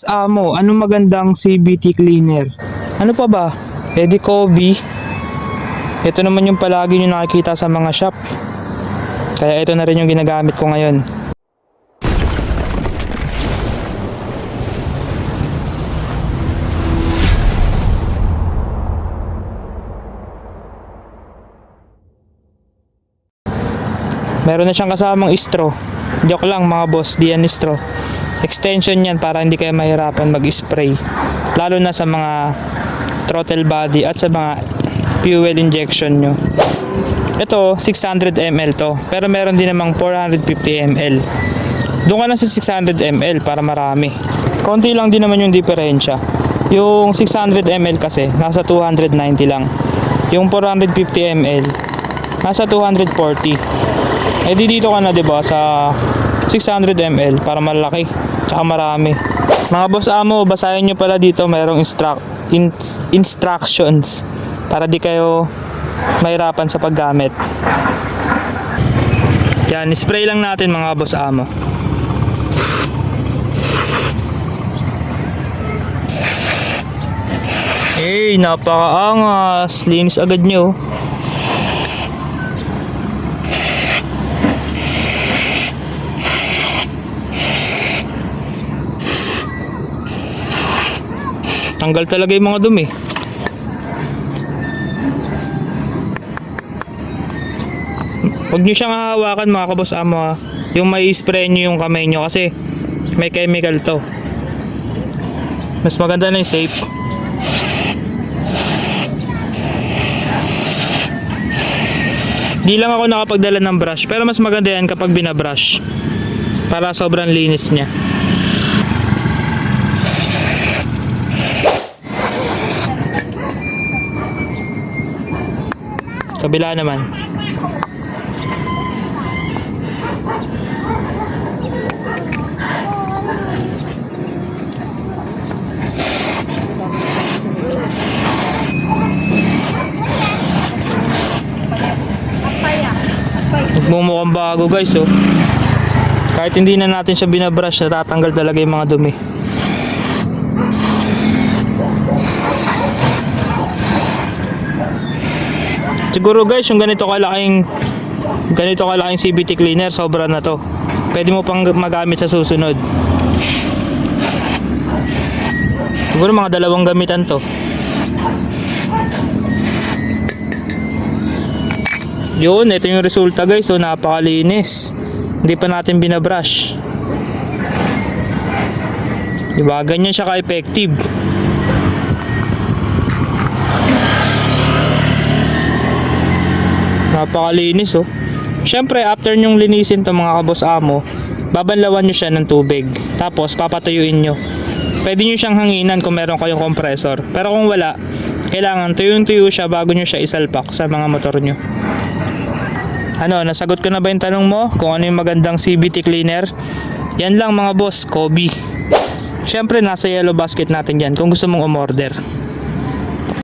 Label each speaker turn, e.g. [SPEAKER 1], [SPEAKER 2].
[SPEAKER 1] Amo, anong magandang CVT cleaner? Ano pa ba? Eddie Kobe. Ito naman yung palagi nyo nakikita sa mga shop. Kaya ito na rin yung ginagamit ko ngayon. Meron na siyang kasamang straw. Joke lang mga boss, di yan straw. Extension yan para hindi kayo mahirapan mag-spray. Lalo na sa mga throttle body at sa mga fuel injection nyo. Ito 600 ml to, pero meron din namang 450 ml. Doon ka na sa 600 ml para marami. Konti lang din naman yung diferensya. Yung 600 ml kasi nasa 290 lang. Yung 450 ml nasa 240. Eh di dito ka na 'di ba sa 600 ml para malaki tsaka marami. Mga boss amo, basahin nyo pala dito, mayroong instructions para di kayo mahirapan sa paggamit. Yan, spray lang natin mga boss amo. Eh, napakaangas, linis agad nyo. Tanggal talaga yung mga dumi. Huwag nyo siyang hahawakan mga kaboss amo ha. Yung may spray nyo yung kamay nyo kasi may chemical to. Mas maganda na yung safe. Di lang ako nakapagdala ng brush, pero mas maganda yan kapag binabrush para sobrang linis niya. Kabila naman. Nagmumukhang bago guys oh. Kahit hindi na natin siya binabrush, natatanggal talaga yung mga dumi. Siguro guys, yung ganito kalaking CVT cleaner, sobra na to. Pwede mo pang magamit sa susunod. Siguro mga 2 gamitan to. Yun, ito yung resulta guys. So napakalinis. Hindi pa natin binabrush. Diba? Ganyan siya ka-effective. Napakalinis oh. Syempre after nyong linisin to mga kaboss amo, babanlawan nyo siya ng tubig. Tapos papatuyuin nyo. Pwede nyo siyang hanginan kung meron kayong compressor. Pero kung wala, kailangan tuyong-tuyo siya bago nyo siya isalpak sa mga motor nyo. Ano, nasagot ko na ba yung tanong mo? Kung ano yung magandang CVT cleaner? Yan lang mga boss, Kobe. Syempre nasa yellow basket natin yan kung gusto mong umorder.